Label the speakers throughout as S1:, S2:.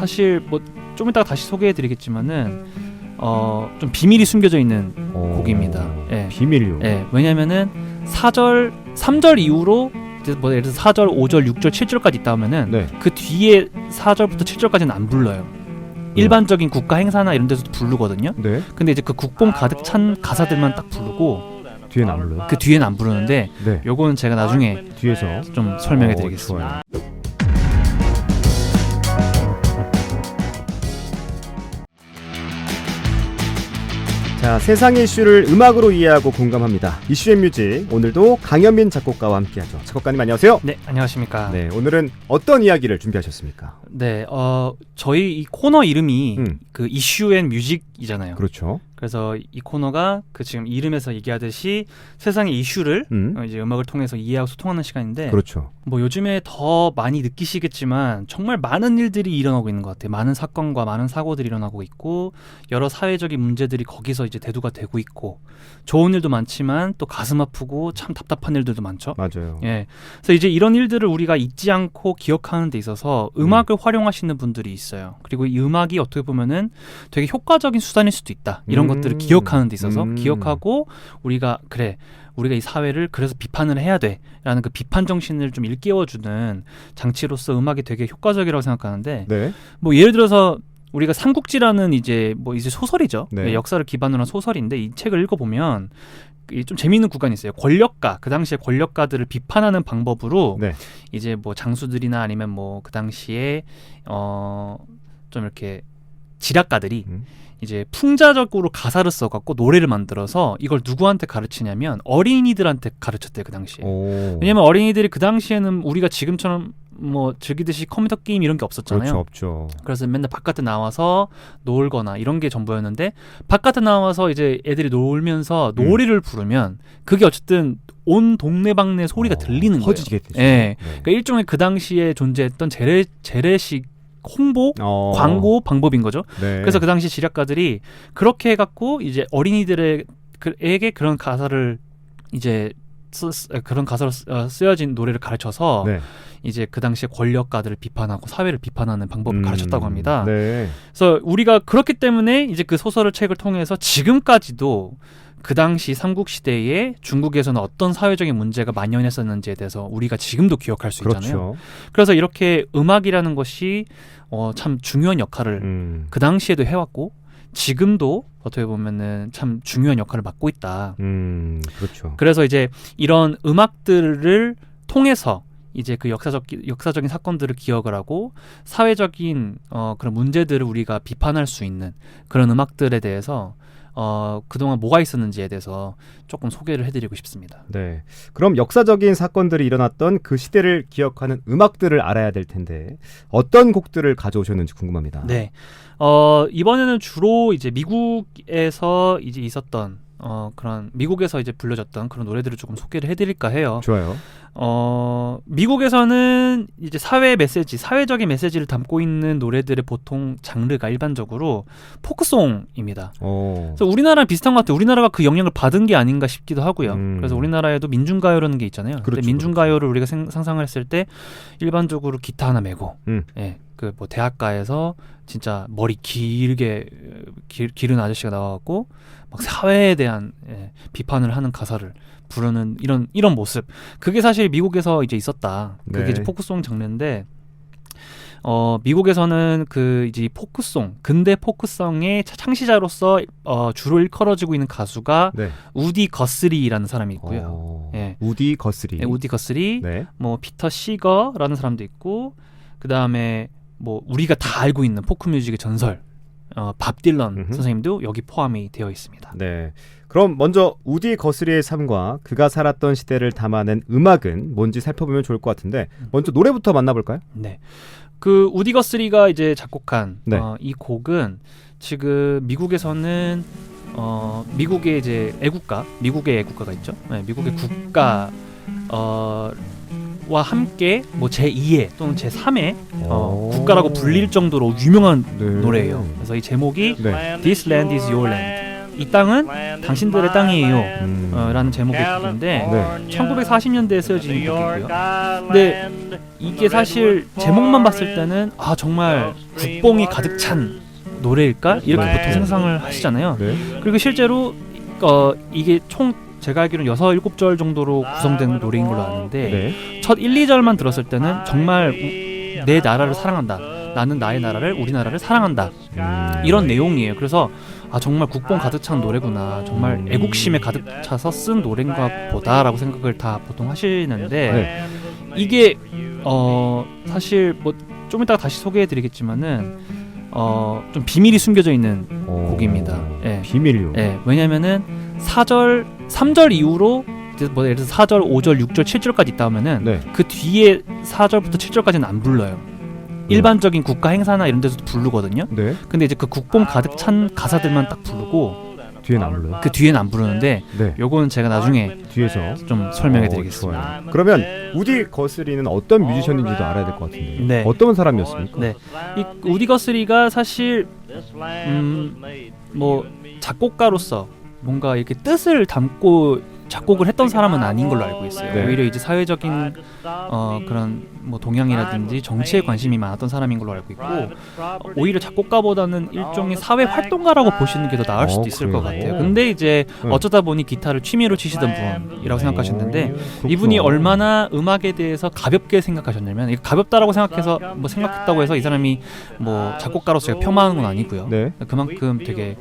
S1: 사실 뭐 좀 이따가 다시 소개해드리겠지만은 좀 비밀이 숨겨져 있는 곡입니다. 예.
S2: 비밀이요?
S1: 예. 왜냐면은 3절 이후로 뭐 예를 들어서 4절, 5절, 6절, 7절까지 있다 하면은
S2: 네.
S1: 그 뒤에 4절부터 7절까지는 안 불러요. 일반적인 국가 행사나 이런 데서도 부르거든요.
S2: 네.
S1: 근데 이제 그 국뽕 가득 찬 가사들만 딱 부르고
S2: 뒤에는 안 불러요?
S1: 그 뒤에는 안 부르는데
S2: 네.
S1: 요거는 제가 나중에
S2: 뒤에서
S1: 좀 설명해 드리겠습니다.
S2: 좋아요. 자, 세상의 이슈를 음악으로 이해하고 공감합니다. 이슈앤뮤직, 오늘도 강현민 작곡가와 함께하죠. 작곡가님 안녕하세요.
S1: 네, 안녕하십니까.
S2: 네, 오늘은 어떤 이야기를 준비하셨습니까?
S1: 네, 저희 이 코너 이름이 그 이슈앤뮤직이잖아요.
S2: 그렇죠.
S1: 그래서 이 코너가 그 지금 이름에서 얘기하듯이 세상의 이슈를 이제 음악을 통해서 이해하고 소통하는 시간인데,
S2: 그렇죠.
S1: 뭐 요즘에 더 많이 느끼시겠지만 정말 많은 일들이 일어나고 있는 것 같아요. 많은 사건과 많은 사고들이 일어나고 있고 여러 사회적인 문제들이 거기서 이제 대두가 되고 있고 좋은 일도 많지만 또 가슴 아프고 참 답답한 일들도 많죠.
S2: 맞아요.
S1: 예. 그래서 이제 이런 일들을 우리가 잊지 않고 기억하는 데 있어서 음악을 활용하시는 분들이 있어요. 그리고 이 음악이 어떻게 보면은 되게 효과적인 수단일 수도 있다. 이런 것들을 기억하는 데 있어서 기억하고 우리가 이 사회를 그래서 비판을 해야 돼라는 그 비판 정신을 좀 일깨워주는 장치로서 음악이 되게 효과적이라고 생각하는데,
S2: 네.
S1: 뭐 예를 들어서 우리가 삼국지라는 이제 소설이죠.
S2: 네.
S1: 역사를 기반으로 한 소설인데 이 책을 읽어보면 좀 재미있는 구간이 있어요. 권력가, 그 당시에 권력가들을 비판하는 방법으로
S2: 네.
S1: 이제 뭐 장수들이나 아니면 뭐 그 당시에 좀 이렇게 지략가들이 이제 풍자적으로 가사를 써갖고 노래를 만들어서 이걸 누구한테 가르치냐면 어린이들한테 가르쳤대요, 그 당시에. 왜냐면 어린이들이 그 당시에는 우리가 지금처럼 뭐 즐기듯이 컴퓨터 게임 이런 게 없었잖아요.
S2: 그렇죠, 없죠.
S1: 그래서 맨날 바깥에 나와서 놀거나 이런 게 전부였는데, 바깥에 나와서 이제 애들이 놀면서 노래를 부르면 그게 어쨌든 온 동네방네 소리가 들리는 거예요.
S2: 퍼지게 되죠.
S1: 예.
S2: 네.
S1: 그러니까 일종의 그 당시에 존재했던 재래식 홍보, 광고 방법인 거죠.
S2: 네.
S1: 그래서 그 당시 지략가들이 그렇게 해갖고 이제 어린이들에게 그런 가사를 이제 그런 가사로 쓰여진 노래를 가르쳐서
S2: 네.
S1: 이제 그 당시에 권력가들을 비판하고 사회를 비판하는 방법을 가르쳤다고 합니다.
S2: 네.
S1: 그래서 우리가 그렇기 때문에 이제 그 소설을 책을 통해서 지금까지도 그 당시 삼국시대에 중국에서는 어떤 사회적인 문제가 만연했었는지에 대해서 우리가 지금도 기억할 수 있잖아요.
S2: 그렇죠.
S1: 그래서 이렇게 음악이라는 것이 참 중요한 역할을 그 당시에도 해왔고 지금도 어떻게 보면은 참 중요한 역할을 맡고 있다.
S2: 그렇죠.
S1: 그래서 이제 이런 음악들을 통해서 이제 그 역사적인 사건들을 기억을 하고 사회적인 그런 문제들을 우리가 비판할 수 있는 그런 음악들에 대해서 그동안 뭐가 있었는지에 대해서 조금 소개를 해드리고 싶습니다.
S2: 네. 그럼 역사적인 사건들이 일어났던 그 시대를 기억하는 음악들을 알아야 될 텐데 어떤 곡들을 가져오셨는지 궁금합니다.
S1: 네. 이번에는 주로 이제 미국에서 이제 있었던 그런 미국에서 이제 불려졌던 그런 노래들을 조금 소개를 해드릴까 해요.
S2: 좋아요.
S1: 미국에서는 이제 사회적인 메시지를 담고 있는 노래들의 보통 장르가 일반적으로 포크송입니다. 그래서 우리나라랑 비슷한 것 같아요. 우리나라가 그 영향을 받은 게 아닌가 싶기도 하고요. 그래서 우리나라에도 민중가요라는 게 있잖아요.
S2: 그렇죠,
S1: 근데 민중가요를 우리가 상상을 했을 때 일반적으로 기타 하나 메고, 예, 그 뭐 대학가에서 진짜 머리 길게 기른 아저씨가 나와갖고 막 사회에 대한 비판을 하는 가사를 부르는 이런 모습, 그게 사실 미국에서 이제 있었다. 그게
S2: 네.
S1: 이제 포크송 장르인데, 미국에서는 그 이제 포크송, 근대 포크송의 창시자로서 주로 일컬어지고 있는 가수가
S2: 네.
S1: 우디 거스리라는 사람이 있고요. 예.
S2: 우디 거스리.
S1: 네, 우디 거스리,
S2: 네.
S1: 뭐 피터 시거라는 사람도 있고, 그 다음에 뭐 우리가 다 알고 있는 포크 뮤직의 전설, 밥 딜런 선생님도 여기 포함이 되어 있습니다.
S2: 네. 그럼 먼저 우디 거스리의 삶과 그가 살았던 시대를 담아낸 음악은 뭔지 살펴보면 좋을 것 같은데, 먼저 노래부터 만나볼까요?
S1: 네. 그 우디 거스리가 이제 작곡한
S2: 네.
S1: 이 곡은 지금 미국에서는 미국의 이제 미국의 애국가가 있죠. 네, 미국의 국가 와 함께 뭐 제2의 또는 제3의 국가라고 불릴 정도로 유명한
S2: 네.
S1: 노래예요. 그래서 이 제목이
S2: 네.
S1: This Land Is Your Land. 이 땅은 당신들의 땅이에요. 라는 제목의 곡인데
S2: 네.
S1: 1940년대에 쓰여진 곡이고요. 근데 이게 사실 제목만 봤을 때는 아 정말 국뽕이 가득 찬 노래일까? 이렇게
S2: 네.
S1: 보통 상상을 하시잖아요.
S2: 네.
S1: 그리고 실제로 이게 총 제가 알기로는 6, 7절 정도로 구성된 노래인 걸로 아는데
S2: 네.
S1: 첫 1, 2절만 들었을 때는 정말 내 나라를 사랑한다. 나는 나의 나라를 우리나라를 사랑한다. 이런 내용이에요. 그래서 아 정말 국뽕 가득 찬 노래구나. 정말 애국심에 가득 차서 쓴 노래인가 보다라고 생각을 다 보통 하시는데
S2: 네.
S1: 이게 사실 뭐 좀 이따가 다시 소개해드리겠지만은 좀 비밀이 숨겨져 있는 곡입니다. 예.
S2: 비밀요.
S1: 예. 왜냐면은 3절 이후로 이제 뭐 예를 들어서 4절, 5절, 6절, 7절까지 있다 하면은
S2: 네.
S1: 그 뒤에 4절부터 7절까지는 안 불러요. 일반적인 국가 행사나 이런 데서도 부르거든요.
S2: 네.
S1: 근데 이제 그 국뽕 가득 찬 가사들만 딱 부르고
S2: 뒤에는 안 불러요.
S1: 그 뒤에는 안 부르는데
S2: 네.
S1: 요거는 제가 나중에
S2: 뒤에서
S1: 좀 설명해 드리겠습니다.
S2: 좋아요. 그러면 우디 거스리는 어떤 뮤지션인지도 알아야 될 것 같은데.
S1: 네.
S2: 어떤 사람이었습니까?
S1: 네. 이 우디 거스리가 사실 뭐 작곡가로서 뭔가 이렇게 뜻을 담고 작곡을 했던 사람은 아닌 걸로 알고 있어요.
S2: 네.
S1: 오히려 이제 사회적인 그런 뭐 동향이라든지 정치에 관심이 많았던 사람인 걸로 알고 있고 오히려 작곡가보다는 일종의 사회 활동가라고 보시는 게 더 나을 수도 있을 것
S2: 그래요?
S1: 같아요. 근데 이제
S2: 네.
S1: 어쩌다 보니 기타를 취미로 치시던 분이라고 생각하셨는데
S2: 그렇구나.
S1: 이분이 얼마나 음악에 대해서 가볍게 생각하셨냐면 이거 가볍다라고 생각해서 뭐 생각했다고 해서 이 사람이 뭐 작곡가로서 제가 폄하하는 건 아니고요.
S2: 네.
S1: 그만큼 되게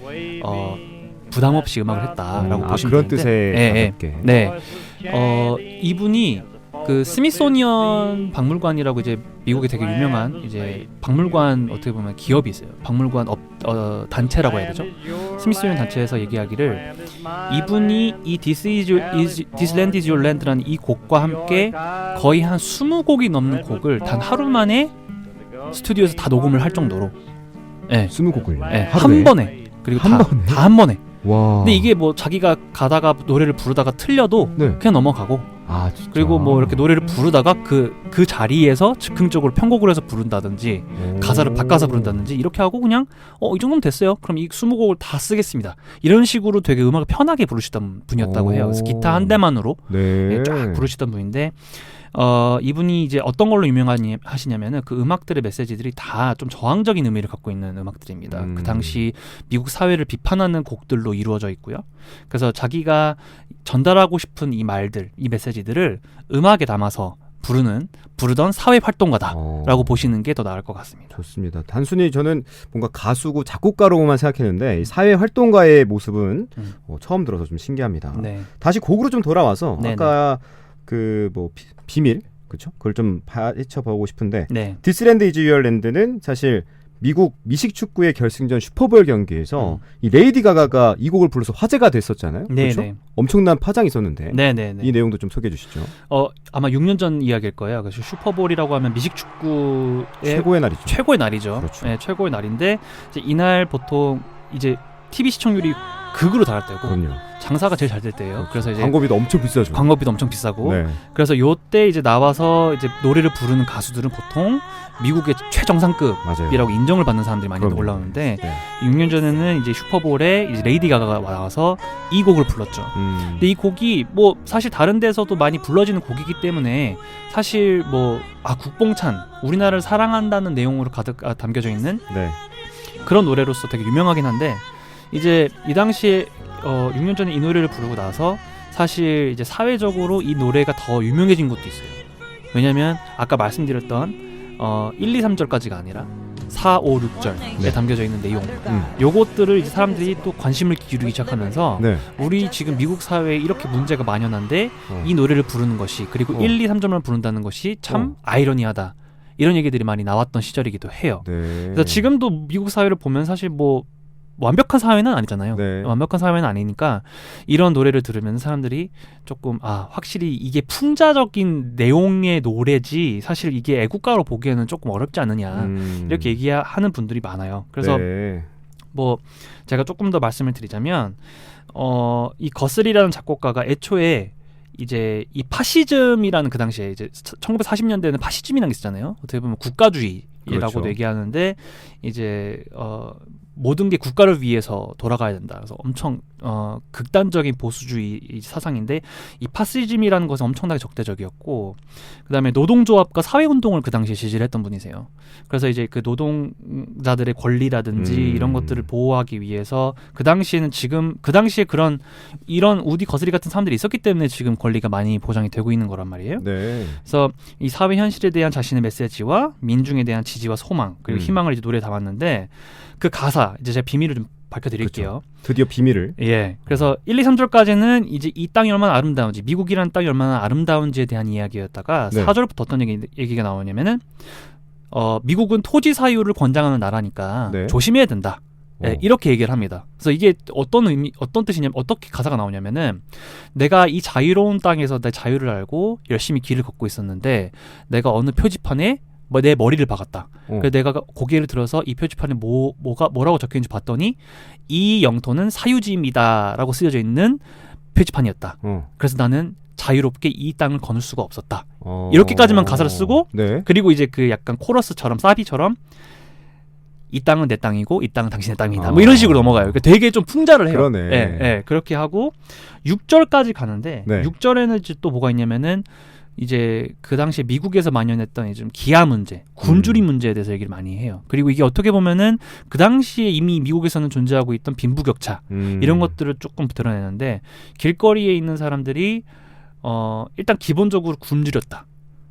S1: 부담 없이 음악을 했다라고 보시면
S2: 그런
S1: 되는데
S2: 뜻의 가볍게.
S1: 네. 이분이 그 스미소니언 박물관이라고 이제 미국에 되게 유명한 이제 박물관 어떻게 보면 기업이 있어요. 박물관 단체라고 해야 되죠. 스미소니언 단체에서 얘기하기를 이분이 이 This Land Is Your Land라는 이 곡과 함께 거의 한 20곡이 넘는 곡을 단 하루 만에 스튜디오에서 다 녹음을 할 정도로
S2: 20곡을요.
S1: 네, 한 번에 그리고
S2: 한
S1: 다
S2: 번에?
S1: 한 번에.
S2: 와.
S1: 근데 이게 뭐 자기가 가다가 노래를 부르다가 틀려도
S2: 네.
S1: 그냥 넘어가고
S2: 진짜.
S1: 그리고 뭐 이렇게 노래를 부르다가 그 자리에서 즉흥적으로 편곡을 해서 부른다든지 가사를 바꿔서 부른다든지 이렇게 하고 그냥 이 정도면 됐어요. 그럼 이 20곡을 다 쓰겠습니다. 이런 식으로 되게 음악을 편하게 부르시던 분이었다고 해요. 그래서 기타 한 대만으로
S2: 네.
S1: 쫙 부르시던 분인데 이분이 이제 어떤 걸로 유명하시냐면은 그 음악들의 메시지들이 다 좀 저항적인 의미를 갖고 있는 음악들입니다. 그 당시 미국 사회를 비판하는 곡들로 이루어져 있고요. 그래서 자기가 전달하고 싶은 이 말들, 이 메시지들을 음악에 담아서 부르던 사회 활동가다라고 보시는 게 더 나을 것 같습니다.
S2: 좋습니다. 단순히 저는 뭔가 가수고 작곡가로만 생각했는데 이 사회 활동가의 모습은 처음 들어서 좀 신기합니다.
S1: 네.
S2: 다시 곡으로 좀 돌아와서
S1: 네네.
S2: 아까 그 뭐 비밀 그렇죠? 그걸 좀 파헤쳐보고 싶은데
S1: 네.
S2: This Land Is Your Land는 사실 미국 미식 축구의 결승전 슈퍼볼 경기에서 이 레이디 가가가 이 곡을 불러서 화제가 됐었잖아요.
S1: 네,
S2: 그렇죠?
S1: 네.
S2: 엄청난 파장이 있었는데
S1: 네.
S2: 이 내용도 좀 소개해 주시죠.
S1: 아마 6년 전 이야기일 거예요. 그래서 슈퍼볼이라고 하면 미식 축구의
S2: 최고의 날이죠.
S1: 최고의 날이죠.
S2: 그렇죠.
S1: 네, 최고의 날인데 이제 이날 보통 이제 TV 시청률이 극으로 달할 때고
S2: 그럼요.
S1: 장사가 제일 잘 될 때예요. 그래서 이제
S2: 광고비도 엄청 비싸죠.
S1: 광고비도 엄청 비싸고
S2: 네.
S1: 그래서 요때 이제 나와서 이제 노래를 부르는 가수들은 보통 미국의 최정상급이라고
S2: 맞아요.
S1: 인정을 받는 사람들이 많이
S2: 그럼요.
S1: 올라오는데
S2: 네.
S1: 6년 전에는 이제 슈퍼볼에 이제 레이디 가가가 나와서 이 곡을 불렀죠. 근데 이 곡이 뭐 사실 다른 데서도 많이 불러지는 곡이기 때문에 사실 뭐 국뽕찬 우리나라를 사랑한다는 내용으로 가득 담겨져 있는
S2: 네.
S1: 그런 노래로서 되게 유명하긴 한데 이제 이 당시에 6년 전에 이 노래를 부르고 나서 사실 이제 사회적으로 이 노래가 더 유명해진 것도 있어요. 왜냐면 아까 말씀드렸던 1, 2, 3절까지가 아니라 4, 5, 6절에
S2: 네.
S1: 담겨져 있는 내용 요것들을 이제 사람들이 또 관심을 기울이기 시작하면서
S2: 네.
S1: 우리 지금 미국 사회에 이렇게 문제가 만연한데 이 노래를 부르는 것이 그리고 1, 2, 3절만 부른다는 것이 참 아이러니하다 이런 얘기들이 많이 나왔던 시절이기도 해요.
S2: 네.
S1: 그래서 지금도 미국 사회를 보면 사실 뭐 완벽한 사회는 아니잖아요.
S2: 네.
S1: 완벽한 사회는 아니니까 이런 노래를 들으면 사람들이 조금 확실히 이게 풍자적인 내용의 노래지 사실 이게 애국가로 보기에는 조금 어렵지 않느냐 이렇게 얘기하는 분들이 많아요. 그래서
S2: 네.
S1: 뭐 제가 조금 더 말씀을 드리자면 이 거슬이라는 작곡가가 애초에 이제 이 파시즘이라는 그 당시에 이제 1940년대에는 파시즘이라는 게 있었잖아요. 어떻게 보면 국가주의라고도
S2: 그렇죠.
S1: 얘기하는데 이제 모든 게 국가를 위해서 돌아가야 된다. 그래서 엄청 극단적인 보수주의 사상인데 이 파시즘이라는 것은 엄청나게 적대적이었고 그다음에 노동조합과 사회운동을 그 당시에 지지를 했던 분이세요. 그래서 이제 그 노동자들의 권리라든지 이런 것들을 보호하기 위해서 그 당시에는 지금 그 당시에 이런 우디 거스리 같은 사람들이 있었기 때문에 지금 권리가 많이 보장이 되고 있는 거란 말이에요.
S2: 네.
S1: 그래서 이 사회 현실에 대한 자신의 메시지와 민중에 대한 지지와 소망 그리고 희망을 이제 노래에 담았는데 그 가사 이제 제가 비밀을 좀 밝혀드릴게요.
S2: 그렇죠. 드디어 비밀을.
S1: 예. 그래서 1, 2, 3절까지는 이제 이 땅이 얼마나 아름다운지 미국이라는 땅이 얼마나 아름다운지에 대한 이야기였다가
S2: 네.
S1: 4절부터 어떤 얘기가 나오냐면은 미국은 토지 사유를 권장하는 나라니까
S2: 네.
S1: 조심해야 된다. 네, 이렇게 얘기를 합니다. 그래서 이게 어떤 뜻이냐면 어떻게 가사가 나오냐면은 내가 이 자유로운 땅에서 내 자유를 알고 열심히 길을 걷고 있었는데 내가 어느 표지판에 내 머리를 박았다. 그래서 내가 고개를 들어서 이 표지판에 뭐라고 적혀있는지 봤더니 이 영토는 사유지입니다라고 쓰여져 있는 표지판이었다. 그래서 나는 자유롭게 이 땅을 거눌 수가 없었다. 이렇게까지만 가사를 쓰고
S2: 네.
S1: 그리고 이제 그 약간 코러스처럼 사비처럼 이 땅은 내 땅이고 이 땅은 당신의 땅이다. 뭐 이런 식으로 넘어가요. 그러니까 되게 좀 풍자를 해요.
S2: 그러네.
S1: 예, 예, 그렇게 하고 6절까지 가는데
S2: 네.
S1: 6절에는 이제 또 뭐가 있냐면은 이제 그 당시에 미국에서 만연했던 좀 기아 문제, 굶주리 문제에 대해서 얘기를 많이 해요. 그리고 이게 어떻게 보면은 그 당시에 이미 미국에서는 존재하고 있던 빈부격차 이런 것들을 조금 드러내는데 길거리에 있는 사람들이 일단 기본적으로 굶주렸다.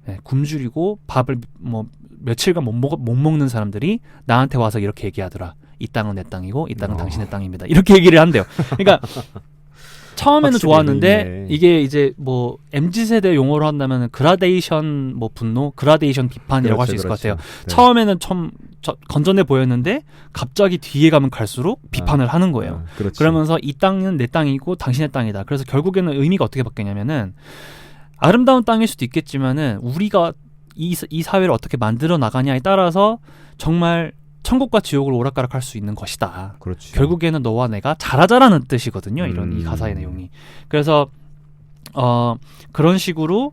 S1: 네, 굶주리고 밥을 뭐 며칠간 못 먹는 사람들이 나한테 와서 이렇게 얘기하더라. 이 땅은 내 땅이고 이 땅은 당신의 땅입니다. 이렇게 얘기를 한대요. 그러니까 처음에는 좋았는데
S2: 있네.
S1: 이게 이제 뭐 MZ세대 용어로 한다면 그라데이션 뭐 분노, 그라데이션 비판이라고 할 수 있을 것 같아요.
S2: 네.
S1: 처음에는 좀 건전해 보였는데 갑자기 뒤에 가면 갈수록 비판을 하는 거예요.
S2: 그렇지.
S1: 그러면서 이 땅은 내 땅이고 당신의 땅이다. 그래서 결국에는 의미가 어떻게 바뀌냐면은 아름다운 땅일 수도 있겠지만은 우리가 이 사회를 어떻게 만들어 나가냐에 따라서 정말 천국과 지옥을 오락가락할 수 있는 것이다.
S2: 그렇지.
S1: 결국에는 너와 내가 잘하자라는 뜻이거든요. 이런 이 가사의 내용이. 그래서 그런 식으로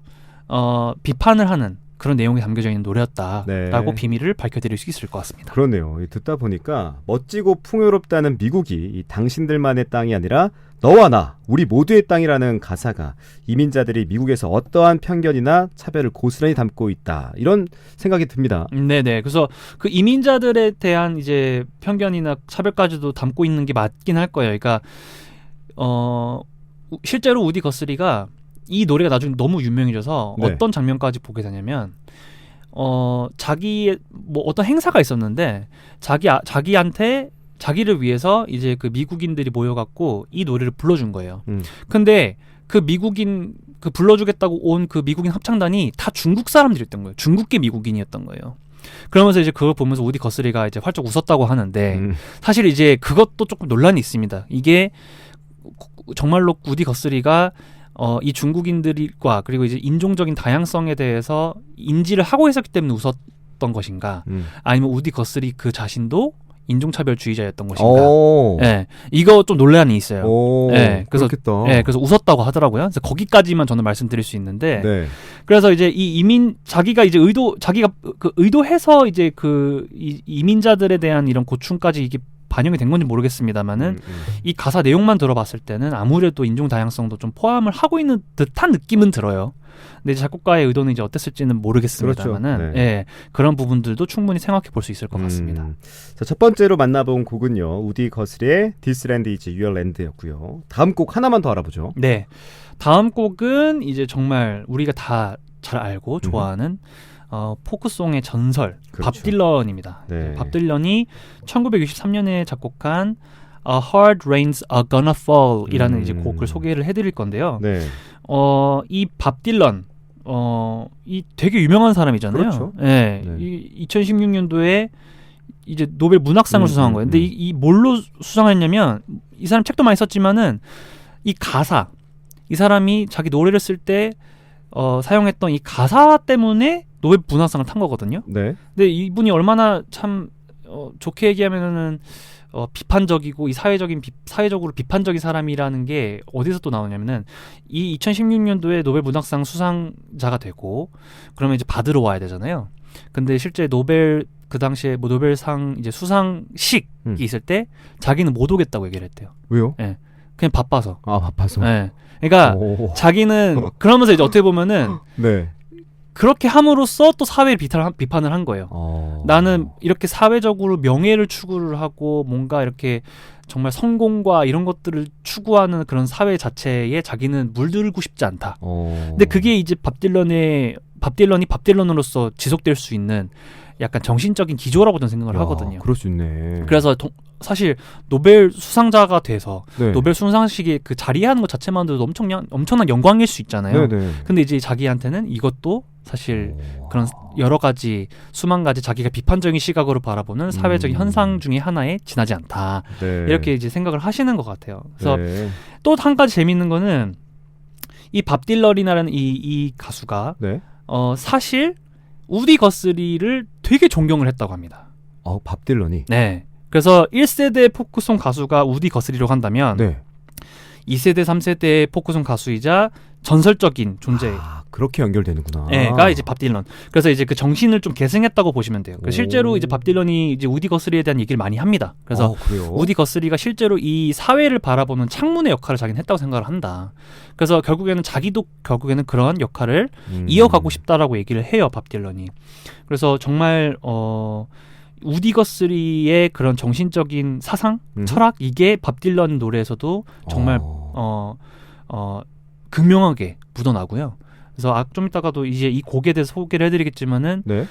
S1: 비판을 하는 그런 내용이 담겨져 있는 노래였다라고
S2: 네.
S1: 비밀을 밝혀드릴 수 있을 것 같습니다.
S2: 그러네요. 듣다 보니까 멋지고 풍요롭다는 미국이 이 당신들만의 땅이 아니라 너와 나, 우리 모두의 땅이라는 가사가 이민자들이 미국에서 어떠한 편견이나 차별을 고스란히 담고 있다. 이런 생각이 듭니다.
S1: 네네. 그래서 그 이민자들에 대한 이제 편견이나 차별까지도 담고 있는 게 맞긴 할 거예요. 그러니까 실제로 우디 거스리가 이 노래가 나중에 너무 유명해져서
S2: 네.
S1: 어떤 장면까지 보게 되냐면 자기의 뭐 어떤 행사가 있었는데 자기한테 자기를 위해서 이제 그 미국인들이 모여갖고 이 노래를 불러준 거예요. 근데 그 미국인 그 불러주겠다고 온 그 미국인 합창단이 다 중국 사람들이었던 거예요. 중국계 미국인이었던 거예요. 그러면서 이제 그걸 보면서 우디 거스리가 이제 활짝 웃었다고 하는데 사실 이제 그것도 조금 논란이 있습니다. 이게 정말로 우디 거스리가 이 중국인들과 그리고 이제 인종적인 다양성에 대해서 인지를 하고 있었기 때문에 웃었던 것인가? 아니면 우디 거스리 그 자신도 인종차별주의자였던 것인가? 예, 이거 좀 논란이 있어요. 예, 그래서
S2: 그렇겠다.
S1: 예, 그래서 웃었다고 하더라고요. 그래서 거기까지만 저는 말씀드릴 수 있는데,
S2: 네.
S1: 그래서 이제 이 자기가 그 의도해서 이제 그 이민자들에 대한 이런 고충까지 이게 반영이 된 건지 모르겠습니다만은 이 가사 내용만 들어봤을 때는 아무래도 인종 다양성도 좀 포함을 하고 있는 듯한 느낌은 들어요. 근데 이제 작곡가의 의도는 이제 어땠을지는 모르겠습니다만은
S2: 그렇죠. 네.
S1: 예, 그런 부분들도 충분히 생각해 볼 수 있을 것 같습니다.
S2: 자, 첫 번째로 만나본 곡은요. 우디 거스리의 This Land Is Your Land였고요. 다음 곡 하나만 더 알아보죠.
S1: 네, 다음 곡은 이제 정말 우리가 다 잘 알고 좋아하는 포크송의 전설
S2: 그렇죠.
S1: 밥 딜런입니다.
S2: 네.
S1: 밥 딜런이 1963년에 작곡한 A Hard Rain's A Gonna Fall이라는 이제 곡을 소개를 해드릴 건데요.
S2: 네.
S1: 이 밥 딜런 이 되게 유명한 사람이잖아요.
S2: 그렇죠.
S1: 네.
S2: 네.
S1: 이 2016년도에 이제 노벨 문학상을 수상한 거예요. 근데 이 뭘로 수상했냐면 이 사람 책도 많이 썼지만은 이 가사, 이 사람이 자기 노래를 쓸 때 사용했던 이 가사 때문에 노벨 문학상을 탄 거거든요.
S2: 네.
S1: 근데 이분이 얼마나 참 좋게 얘기하면은 비판적이고 이 사회적으로 비판적인 사람이라는 게 어디서 또 나오냐면은 이 2016년도에 노벨 문학상 수상자가 되고 그러면 이제 받으러 와야 되잖아요. 근데 실제 노벨 그 당시에 뭐 노벨상 이제 수상식이 있을 때 자기는 못 오겠다고 얘기를 했대요.
S2: 왜요?
S1: 그냥 바빠서.
S2: 아, 바빠서.
S1: 네. 그러니까
S2: 오.
S1: 자기는 그러면서 이제 어떻게 보면은
S2: 네.
S1: 그렇게 함으로써 또 사회를 비판을 한 거예요. 나는 이렇게 사회적으로 명예를 추구를 하고 뭔가 이렇게 정말 성공과 이런 것들을 추구하는 그런 사회 자체에 자기는 물들고 싶지 않다. 근데 그게 이제 밥 딜런이 밥 딜런으로서 지속될 수 있는 약간 정신적인 기조라고 저는 생각을 하거든요.
S2: 그럴 수 있네.
S1: 그래서 사실 노벨 수상자가 돼서
S2: 네.
S1: 노벨 수상식에 그 자리에 하는 것 자체만으로도 엄청난 영광일 수 있잖아요.
S2: 네네.
S1: 근데 이제 자기한테는 이것도 사실 그런 여러 가지 수만 가지 자기가 비판적인 시각으로 바라보는 사회적인 현상 중에 하나에 지나지 않다.
S2: 네.
S1: 이렇게 이제 생각을 하시는 것 같아요. 그래서
S2: 네.
S1: 또 한 가지 재미있는 거는 이 밥 딜런이라는 이 가수가
S2: 네.
S1: 사실 우디 거스리를 되게 존경을 했다고 합니다.
S2: 밥 딜런이.
S1: 네. 그래서 1세대 포크송 가수가 우디 거스리라고 한다면
S2: 네.
S1: 2세대, 3세대의 포크송 가수이자 전설적인 존재.
S2: 그렇게 연결되는구나.
S1: 가 이제 밥 딜런. 그래서 이제 그 정신을 좀 계승했다고 보시면 돼요. 실제로 이제 밥 딜런이 이제 우디 거스리에 대한 얘기를 많이 합니다. 그래서 우디 거스리가 실제로 이 사회를 바라보는 창문의 역할을 자기는 했다고 생각을 한다. 그래서 결국에는 자기도 그런 역할을 이어가고 싶다라고 얘기를 해요. 밥 딜런이. 그래서 정말 우디 거스리의 그런 정신적인 사상, 철학 이게 밥 딜런 노래에서도 정말 극명하게 묻어나고요. 그래서 좀 이따가도 이제 이 곡에 대해서 소개를 해드리겠지만은
S2: 네.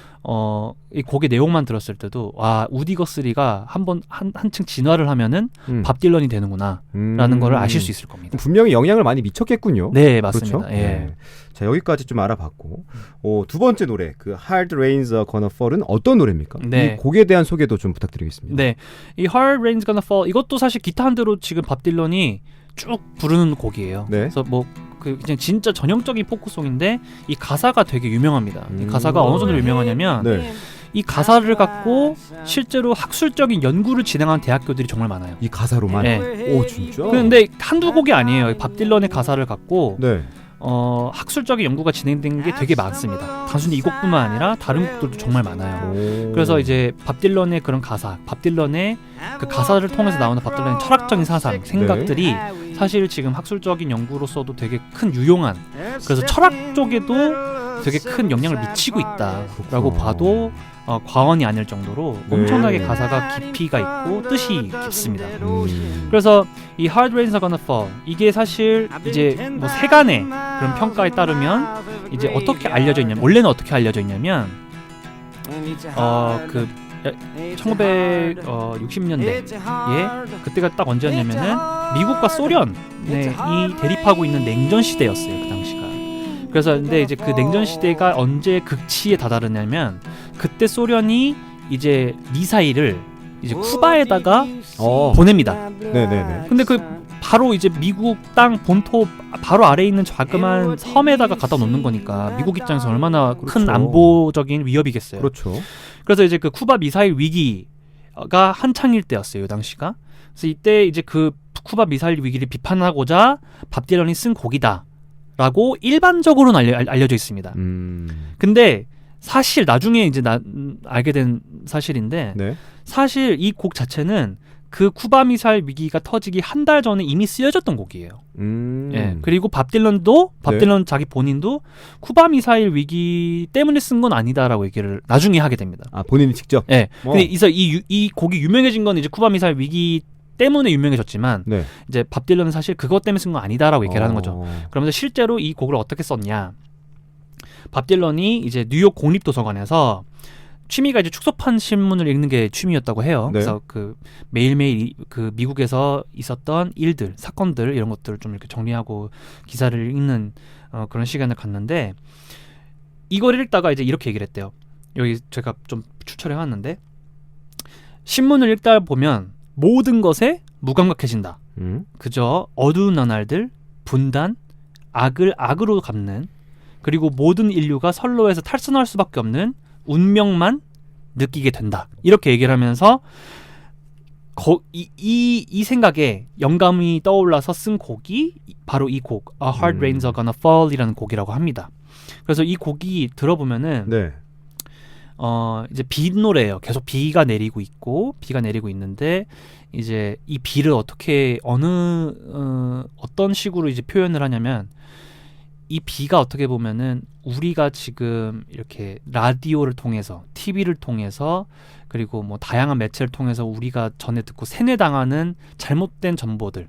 S1: 이 곡의 내용만 들었을 때도 우디 거스리가 한층 진화를 하면은 밥 딜런이 되는구나라는 거를 아실 수 있을 겁니다.
S2: 분명히 영향을 많이 미쳤겠군요.
S1: 네, 맞습니다.
S2: 그렇죠?
S1: 예.
S2: 네. 자, 여기까지 좀 알아봤고 두 번째 노래 그 Hard Rain's Gonna Fall은 어떤 노래입니까?
S1: 네.
S2: 이 곡에 대한 소개도 좀 부탁드리겠습니다.
S1: 네, 이 Hard Rain's Gonna Fall 이것도 사실 기타 한 대로 지금 밥 딜런이 쭉 부르는 곡이에요.
S2: 네.
S1: 그래서 그냥 진짜 전형적인 포크송인데 이 가사가 되게 유명합니다. 이 가사가 어느 정도로 유명하냐면
S2: 네.
S1: 이 가사를 갖고 실제로 학술적인 연구를 진행한 대학교들이 정말 많아요.
S2: 이 가사로만?
S1: 네.
S2: 오, 진짜?
S1: 그런데 한두 곡이 아니에요. 밥 딜런의 가사를 갖고
S2: 네.
S1: 학술적인 연구가 진행된 게 되게 많습니다. 단순히 이 곡뿐만 아니라 다른 곡들도 정말 많아요. 그래서 이제 밥 딜런의 그런 가사, 밥 딜런의 그 가사를 통해서 나오는 밥 딜런의 철학적인 사상, 생각들이 사실 지금 학술적인 연구로서도 되게 큰 유용한, 그래서 철학 쪽에도 되게 큰 영향을 미치고 있다라고 봐도 과언이 아닐 정도로 엄청나게 가사가 깊이가 있고 뜻이 깊습니다. 그래서 이 Hard Rain's Gonna Fall 이게 사실 이제 뭐 세간의 그런 평가에 따르면 이제 어떻게 알려져 있냐면, 원래는 어떻게 알려져 있냐면 그 1960년대에 그때가 딱 언제였냐면은 미국과 소련이 대립하고 있는 냉전 시대였어요. 그 당시가. 그래서 근데 이제 그 냉전 시대가 언제 극치에 다다르냐면 그때 소련이 이제 미사일을 이제 쿠바에다가 보냅니다.
S2: 네네네.
S1: 근데 그 바로 이제 미국 땅 본토 바로 아래에 있는 자그마한 섬에다가 갖다 놓는 거니까 미국 입장에서 얼마나 큰 안보적인 위협이겠어요.
S2: 그렇죠.
S1: 그래서 이제 그 쿠바 미사일 위기가 한창일 때였어요, 이 당시가. 그래서 이때 이제 그 쿠바 미사일 위기를 비판하고자 밥 딜런이 쓴 곡이다라고 일반적으로는 알려져 있습니다. 근데 사실 나중에 이제 알게 된 사실인데
S2: 네.
S1: 사실 이 곡 자체는 그 쿠바 미사일 위기가 터지기 한 달 전에 이미 쓰여졌던 곡이에요. 예. 그리고 밥 딜런 자기 본인도 쿠바 미사일 위기 때문에 쓴 건 아니다라고 얘기를 나중에 하게 됩니다.
S2: 본인이 직접?
S1: 예. 근데 이 곡이 유명해진 건 이제 쿠바 미사일 위기 때문에 유명해졌지만
S2: 네.
S1: 이제 밥 딜런은 사실 그것 때문에 쓴 건 아니다라고 얘기를 하는 거죠. 그러면서 실제로 이 곡을 어떻게 썼냐? 밥 딜런이 이제 뉴욕 공립도서관에서 취미가 이제 축소판 신문을 읽는 게 취미였다고 해요.
S2: 네.
S1: 그래서 그 매일매일 그 미국에서 있었던 일들, 사건들 이런 것들을 좀 이렇게 정리하고 기사를 읽는 그런 시간을 갖는데 이걸 읽다가 이제 이렇게 얘기를 했대요. 여기 제가 좀 추천해 왔는데 신문을 읽다 보면 모든 것에 무감각해진다. 그저 어두운 나날들, 분단, 악을 악으로 갚는, 그리고 모든 인류가 선로에서 탈선할 수밖에 없는 운명만 느끼게 된다. 이렇게 얘기를 하면서 이 생각에 영감이 떠올라서 쓴 곡이 바로 이 곡 A Hard Rain's Gonna Fall 이라는 곡이라고 합니다. 그래서 이 곡이 들어보면은
S2: 네.
S1: 이제 비 노래예요. 계속 비가 내리고 있는데 이제 이 비를 어떻게 어떤 식으로 이제 표현을 하냐면 이 비가 어떻게 보면은 우리가 지금 이렇게 라디오를 통해서 TV를 통해서 그리고 뭐 다양한 매체를 통해서 우리가 전해 듣고 세뇌당하는 잘못된 정보들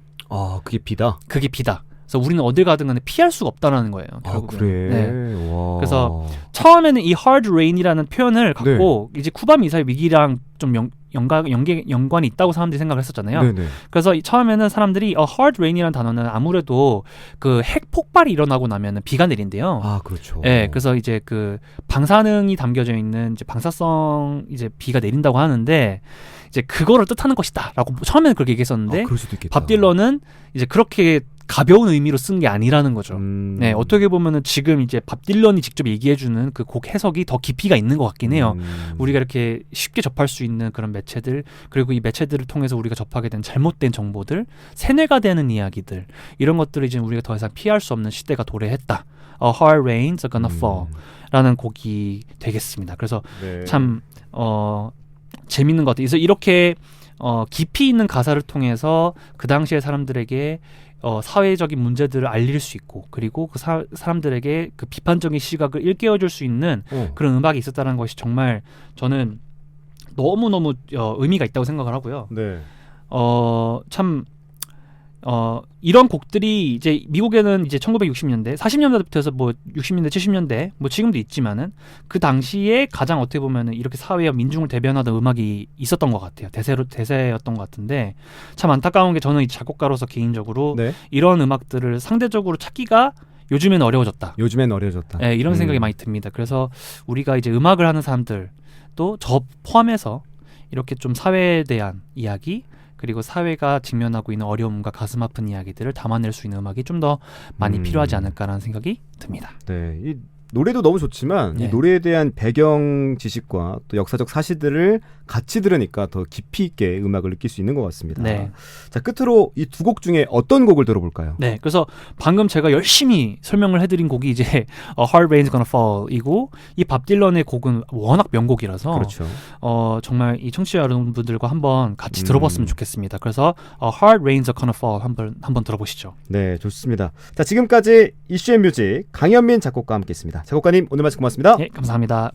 S2: 그게 비다.
S1: 그게 비다. 그래서 우리는 어딜 가든 간에 피할 수가 없다라는 거예요. 결국은.
S2: 그래.
S1: 네.
S2: 와.
S1: 그래서 처음에는 이 hard rain이라는 표현을 갖고 이제 쿠바 미사일 위기랑 좀 연관이 있다고 사람들이 생각을 했었잖아요.
S2: 네네.
S1: 그래서 처음에는 사람들이 hard rain이라는 단어는 아무래도 그 핵 폭발이 일어나고 나면은 비가 내린대요.
S2: 그렇죠.
S1: 네, 그래서 이제 그 방사능이 담겨져 있는 이제 방사성 이제 비가 내린다고 하는데 이제 그거를 뜻하는 것이다라고 처음에는 그렇게 얘기했었는데
S2: 그럴 수도 있겠다.
S1: 밥 딜런은 이제 그렇게 가벼운 의미로 쓴 게 아니라는 거죠. 네, 어떻게 보면은 지금 이제 밥 딜런이 직접 얘기해주는 그 곡 해석이 더 깊이가 있는 것 같긴 해요. 우리가 이렇게 쉽게 접할 수 있는 그런 매체들, 그리고 이 매체들을 통해서 우리가 접하게 된 잘못된 정보들, 세뇌가 되는 이야기들, 이런 것들을 이제 우리가 더 이상 피할 수 없는 시대가 도래했다. A hard rains are gonna fall 라는 곡이 되겠습니다. 그래서
S2: 네.
S1: 참 재밌는 것 같아요. 그래서 이렇게 깊이 있는 가사를 통해서 그 당시의 사람들에게 사회적인 문제들을 알릴 수 있고 그리고 그 사람들에게 그 비판적인 시각을 일깨워줄 수 있는 그런 음악이 있었다는 것이 정말 저는 너무너무 의미가 있다고 생각을 하고요.
S2: 네.
S1: 참 이런 곡들이 이제 미국에는 이제 1960년대, 40년대부터 해서 뭐 60년대, 70년대 뭐 지금도 있지만은 그 당시에 가장 어떻게 보면은 이렇게 사회와 민중을 대변하던 음악이 있었던 것 같아요. 대세였던 것 같은데 참 안타까운 게 저는 이 작곡가로서 개인적으로
S2: 네.
S1: 이런 음악들을 상대적으로 찾기가 요즘엔 어려워졌다.
S2: 요즘엔 어려졌다.
S1: 네, 이런 생각이 많이 듭니다. 그래서 우리가 이제 음악을 하는 사람들도 저 포함해서 이렇게 좀 사회에 대한 이야기 그리고 사회가 직면하고 있는 어려움과 가슴 아픈 이야기들을 담아낼 수 있는 음악이 좀 더 많이 필요하지 않을까라는 생각이 듭니다.
S2: 네, 이 노래도 너무 좋지만
S1: 네.
S2: 이 노래에 대한 배경 지식과 또 역사적 사실들을 같이 들으니까 더 깊이 있게 음악을 느낄 수 있는 것 같습니다.
S1: 네.
S2: 자, 끝으로 이 두 곡 중에 어떤 곡을 들어볼까요?
S1: 네, 그래서 방금 제가 열심히 설명을 해드린 곡이 이제 A Hard Rain's Gonna Fall이고 이 밥 딜런의 곡은 워낙 명곡이라서
S2: 그렇죠.
S1: 정말 이 청취자 여러분들과 한번 같이 들어봤으면 좋겠습니다. 그래서 A Hard Rain's Gonna Fall 한번 들어보시죠.
S2: 네, 좋습니다. 자, 지금까지 이슈앤뮤직 강현민 작곡가와 함께했습니다. 작곡가님 오늘 말씀 고맙습니다.
S1: 네, 감사합니다.